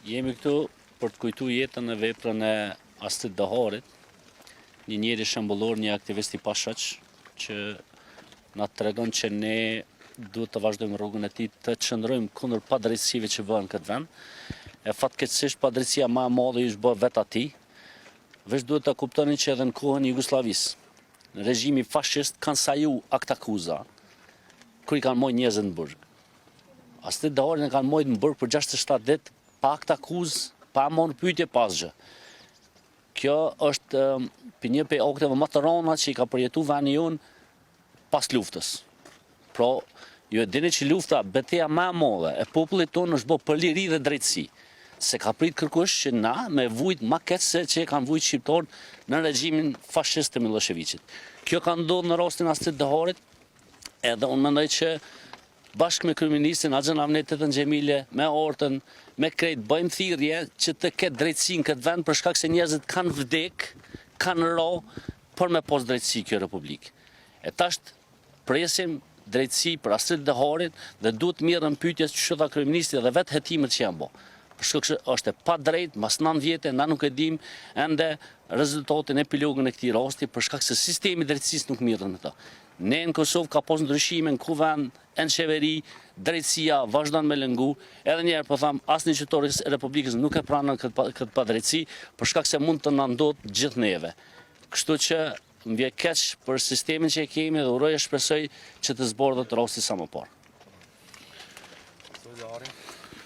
Jemi këtu për të kujtu jetën e veprën e Astrid Daharit, një njeri shembullor, një aktivist i pashoq, që na tregon që ne duhet të vazhdojmë rrugën e tij, të qëndrojmë kundër padrejtësive që bëhen këtë vend. E fatkeqësisht padrejtësia më e madhe është bërë vetë atij. Veç duhet të kuptoni që edhe në kohën e Jugosllavisë, regjimi fashist kanë saju akt akuza, kur i kanë marrë njerëzit në burg. Astrid Daharin e kanë marrë në burg për 67 ditë, pa akt akuzë, pa marrë pyetje pasgjë. Kjo është një prej akteve më të rënda që i ka përjetuar vendi jonë pas luftës. Pra, ju e dini që lufta, betejë më e madhe e popullit tonë është bërë për liri dhe drejtësi. Se ka prit kërkush që na me vujt ma keq se që kanë vujt shqiptarët në regjimin fashist të Miloševićit. Kjo ka ndodhur në rastin Astrid Daharit, edhe unë mendoj që bashkë me kryeministrin Axhen Ahmetin Xhemile, me Ortën, me krejt bëjmë thirrje që të ketë drejtësi në këtë vend për shkak se njerëzit kanë vdek, kanë ra për me pas drejtësi kjo republikë. E tash presim drejtësi për Astrid Daharit dhe duhet mirën pyetjes që tha kryeministri dhe vetë hetimet që janë bë. Për shkak se është e padrejtë, mas 9 vjetë na nuk e dim ende rezultatin epilogën e këtij rasti për shkak se sistemi i drejtësisë nuk mirën me ta. Ne në Kosovë ka pas ndryshime në kuvend, në qeveri, drejtësia vazhdon me lëngu, edhe njerë po tham, asnjë qytetar i Republikës nuk e pranon këtë padrejtësi, për shkak se mund të na ndodh gjithë neve. Kështu që më vjen keq për sistemin që e kemi dhe uroj e shpresoj që të zbardhet rasti sa më parë.